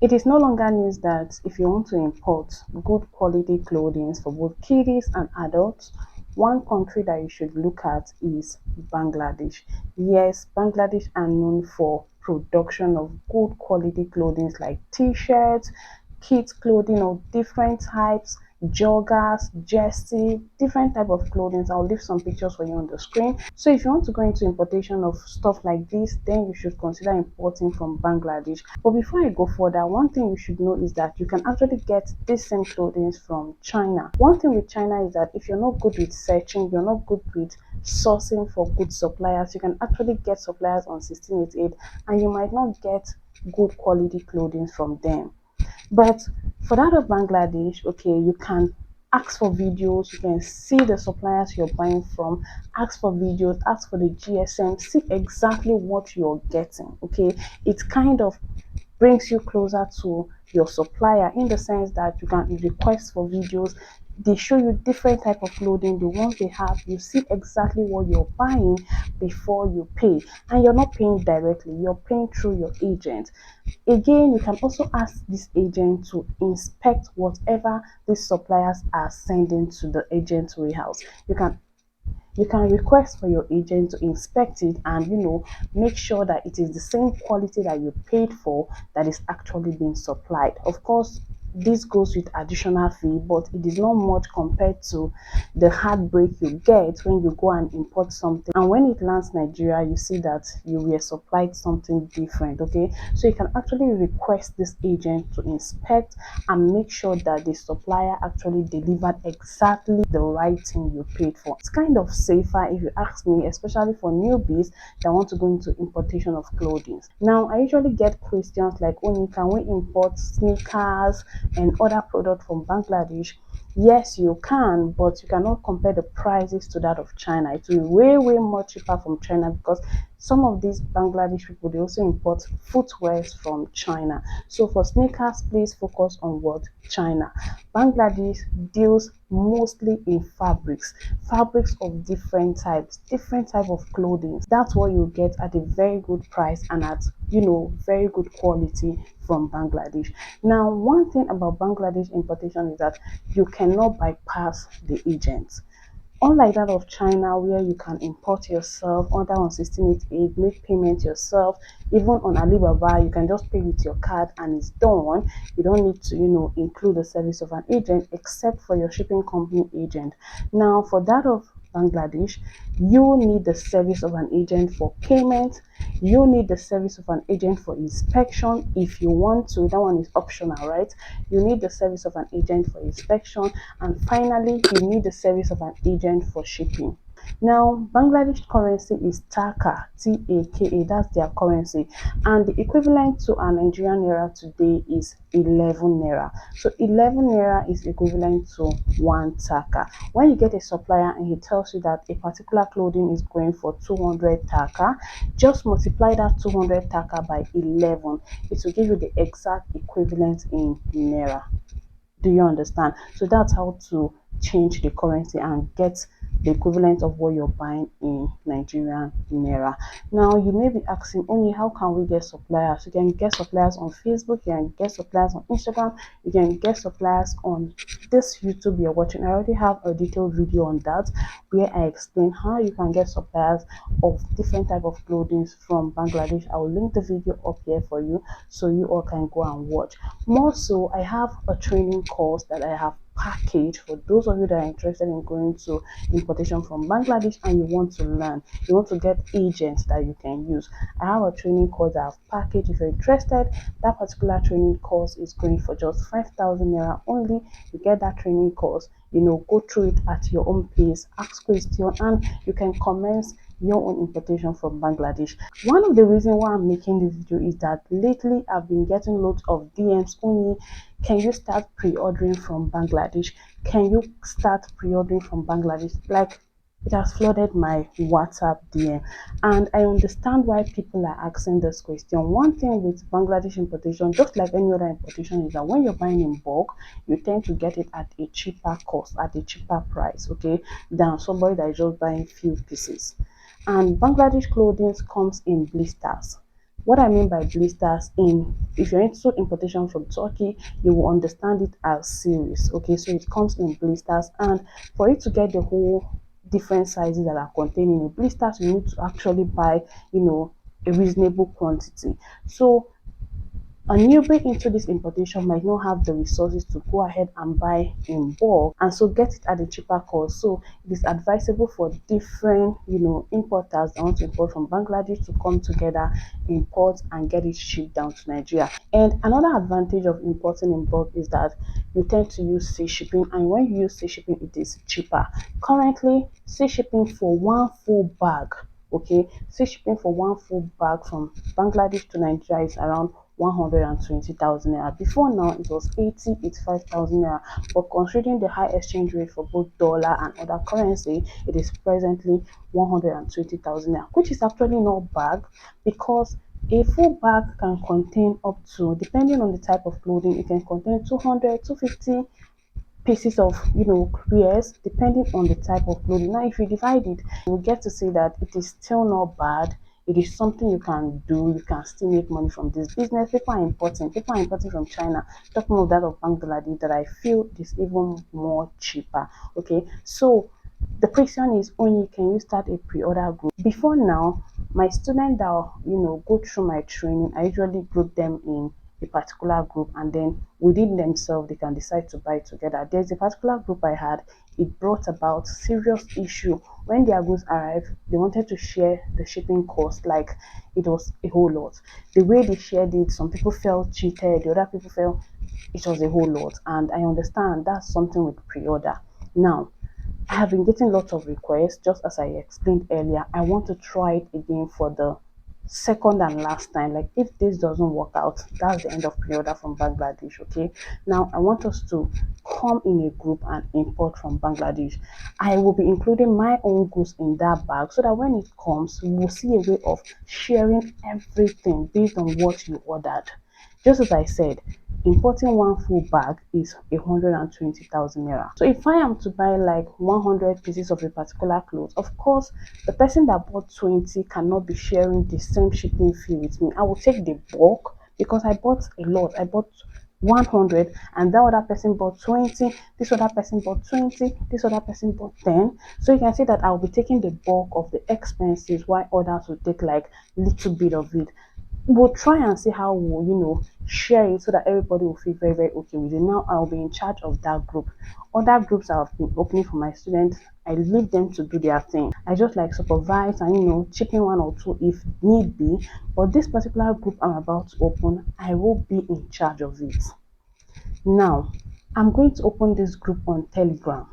It is no longer news that if you want to import good quality clothing for both kiddies and adults, one country that you should look at is Bangladesh. Yes, Bangladesh are known for production of good quality clothing like t-shirts, kids clothing of different types, joggers, jersey, different type of clothing. I'll leave some pictures for you on the screen. So if you want to go into importation of stuff like this, then you should consider importing from Bangladesh. But before I go further, one thing you should know is that you can actually get this same clothing from China. One thing with China is that if you're not good with searching, you're not good with sourcing for good suppliers, you can actually get suppliers on 1688 and you might not get good quality clothing from them. But for that of Bangladesh, okay, you can ask for videos, you can see the suppliers you're buying from, ask for videos, ask for the GSM, see exactly what you're getting. Okay, it kind of brings you closer to your supplier in the sense that you can request for videos. They show you different type of clothing, the ones they have, you see exactly what you're buying before you pay, and you're not paying directly, you're paying through your agent. Again, you can also ask this agent to inspect whatever these suppliers are sending to the agent's warehouse. You can request for your agent to inspect it and make sure that it is the same quality that you paid for that is actually being supplied. Of course, this goes with additional fee, but it is not much compared to the heartbreak you get when you go and import something and when it lands Nigeria you see that you were supplied something different. Okay, so you can actually request this agent to inspect and make sure that the supplier actually delivered exactly the right thing you paid for. It's kind of safer if you ask me, especially for newbies that want to go into importation of clothing. Now I usually get questions like, Oni, can we import sneakers and other products from Bangladesh? Yes, you can, but you cannot compare the prices to that of China. It will be way, way more cheaper from China because some of these Bangladesh people, they also import footwears from China. So for sneakers, please focus on what? China. Bangladesh deals mostly in fabrics of different types, different type of clothing. That's what you get at a very good price and at very good quality from Bangladesh. Now, one thing about Bangladesh importation is that you cannot bypass the agents. Unlike that of China, where you can import yourself, order on 1688, make payment yourself, even on Alibaba, you can just pay with your card and it's done. You don't need to, include the service of an agent except for your shipping company agent. Now, for that of Bangladesh, you need the service of an agent for payment. You need the service of an agent for inspection if you want to. That one is optional, right? You need the service of an agent for inspection, and finally you need the service of an agent for shipping. Now, Bangladesh currency is Taka, Taka, that's their currency, and the equivalent to a Nigerian naira today is 11 naira. So 11 naira is equivalent to 1 Taka. When you get a supplier and he tells you that a particular clothing is going for 200 Taka, just multiply that 200 Taka by 11. It will give you the exact equivalent in naira. Do you understand? So that's how to change the currency and get the equivalent of what you're buying in Nigerian naira. Now you may be asking, only how can we get suppliers? You can get suppliers on Facebook, you can get suppliers on Instagram, you can get suppliers on this YouTube you're watching. I already have a detailed video on that where I explain how you can get suppliers of different type of clothing from Bangladesh. I will link the video up here for you so you all can go and watch. More so, I have a training course that I have packaged for those of you that are interested in going to importation from Bangladesh and you want to learn, you want to get agents that you can use. I have a training course that I've packaged. If you're interested, that particular training course is going for just 5,000 naira only. You get that training course, go through it at your own pace, ask questions, and you can commence your own importation from Bangladesh. One of the reasons why I'm making this video is that lately I've been getting loads of DMs. Only, can you start pre-ordering from Bangladesh? Can you start pre-ordering from Bangladesh? Like, it has flooded my WhatsApp DM, and I understand why people are asking this question. One thing with Bangladesh importation, just like any other importation, is that when you're buying in bulk, you tend to get it at a cheaper cost, at a cheaper price, okay, than somebody that is just buying few pieces. And Bangladesh clothing comes in blisters. What I mean by blisters, in if you're into importation from Turkey, you will understand it as series. Okay, so it comes in blisters, and for you to get the whole different sizes that are contained in a blisters, you need to actually buy, a reasonable quantity. So a newbie into this importation might not have the resources to go ahead and buy in bulk and so get it at a cheaper cost. So it is advisable for different, importers that want to import from Bangladesh to come together, import and get it shipped down to Nigeria. And another advantage of importing in bulk is that you tend to use sea shipping, and when you use sea shipping, it is cheaper. Currently, sea shipping for one full bag, okay, sea shipping for one full bag from Bangladesh to Nigeria is around 120,000 naira. Before now, it was 85,000 naira. But considering the high exchange rate for both dollar and other currency, it is presently 120,000 naira, which is actually not bad because a full bag can contain up to, depending on the type of clothing, it can contain 200, 250 pieces of wears depending on the type of clothing. Now if you divide it, you get to see that it is still not bad. It is something you can do. You can still make money from this business. People are importing from China, talking of that of Bangladesh, that I feel is even more cheaper. Okay, so the question is only, can you start a pre-order group? Before now, my students that go through my training, I usually group them in a particular group, and then within themselves they can decide to buy together. There's a particular group I had, it brought about serious issue. When their goods arrived, they wanted to share the shipping cost, like it was a whole lot. The way they shared it, some people felt cheated, the other people felt it was a whole lot. And I understand that's something with pre-order. Now I have been getting lots of requests, just as I explained earlier. I want to try it again for the second and last time. Like if this doesn't work out, that's the end of pre-order from Bangladesh. Okay, now I want us to come in a group and import from Bangladesh. I will be including my own goods in that bag so that when it comes, we will see a way of sharing everything based on what you ordered. Just as I said, importing one full bag is 120,000 naira. So if I am to buy like 100 pieces of a particular cloth, of course, the person that bought 20 cannot be sharing the same shipping fee with me. I will take the bulk because I bought a lot. I bought 100 and that other person bought 20, this other person bought 20, this other person bought 10. So you can see that I'll be taking the bulk of the expenses while others will take like little bit of it. We'll try and see how we'll share it so that everybody will feel very very okay with it. Now I'll be in charge of that group. Other groups I've been opening for my students, I leave them to do their thing. I just like supervise and chip in one or two if need be. But this particular group I'm about to open, I will be in charge of it. Now I'm going to open this group on Telegram.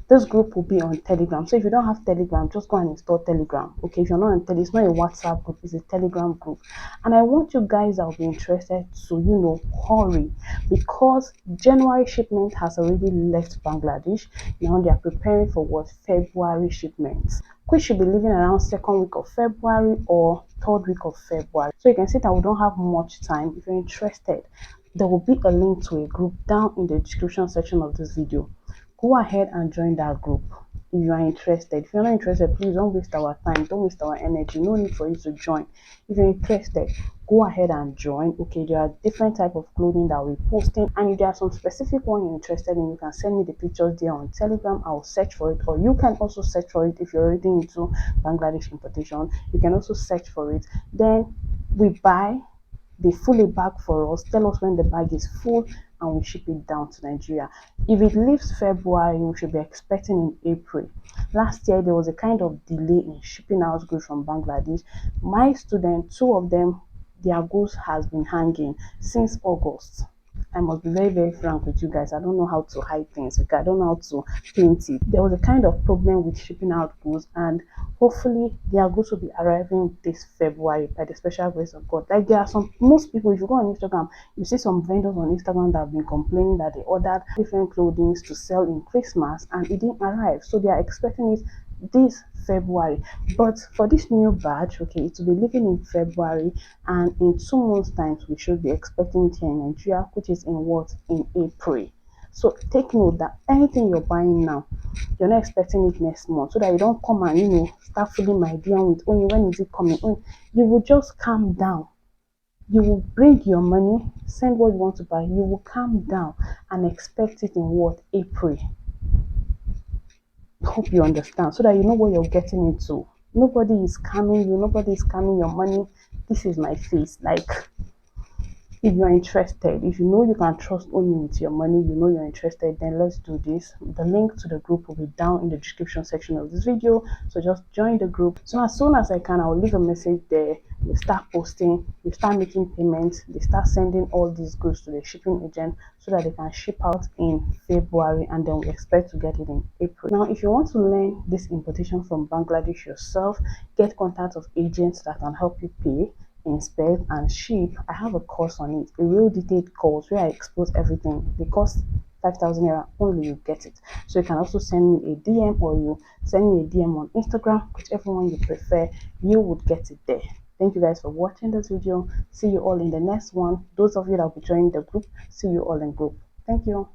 This group will be on Telegram. So if you don't have Telegram, just go and install Telegram. Okay, if you're not on Telegram, it's not a WhatsApp group, it's a Telegram group. And I want you guys that will be interested to, hurry, because January shipment has already left Bangladesh. Now they are preparing for what? February shipments, which should be leaving around second week of February or third week of February. So you can see that we don't have much time. If you're interested, there will be a link to a group down in the description section of this video. Go ahead and join that group if you are interested. If you're not interested, please don't waste our time, don't waste our energy. No need for you to join. If you're interested, go ahead and join. Okay, there are different type of clothing that we're posting, and if there are some specific one you're interested in, you can send me the pictures there on Telegram. I'll search for it, or you can also search for it if you're already into Bangladesh importation. You can also search for it. Then we buy, they full it back for us, tell us when the bag is full, and we ship it down to Nigeria. If it leaves February, we should be expecting in April. Last year, there was a kind of delay in shipping out goods from Bangladesh. My students, two of them, their goods has been hanging since August. I must be very, very frank with you guys. I don't know how to hide things. Okay? I don't know how to paint it. There was a kind of problem with shipping out goods, and hopefully their goods will be arriving this February by the special grace of God. Like there are most people, if you go on Instagram, you see some vendors on Instagram that have been complaining that they ordered different clothing to sell in Christmas and it didn't arrive. So they are expecting it this February. But for this new batch, okay, it will be leaving in February, and in 2 months' time we should be expecting it here in Nigeria, which is in what? In April. So take note that anything you're buying now, you're not expecting it next month, so that you don't come and start filling my DM with, oh, when is it coming? Oh, you will just calm down. You will bring your money, send what you want to buy, you will calm down and expect it in what? April. Hope you understand, so that you know what you're getting into. Nobody is scamming you, nobody is scamming your money. This is my face. Like, if you're interested, if you know you can trust only with your money, you know you're interested, then let's do this. The link to the group will be down in the description section of this video, so just join the group. So as soon as I can, I'll leave a message there. You start posting, you start making payments, they start sending all these goods to the shipping agent so that they can ship out in February, and then we expect to get it in April. Now, if you want to learn this importation from Bangladesh yourself, get contact of agents that can help you pay, inspect and ship. I have a course on it, a real detailed course where I expose everything. The cost 5,000 naira only, you get it. So you can also send me a DM, or you send me a DM on Instagram, whichever one you prefer, you would get it there. Thank you guys for watching this video. See you all in the next one. Those of you that will be joining the group, see you all in group. Thank you.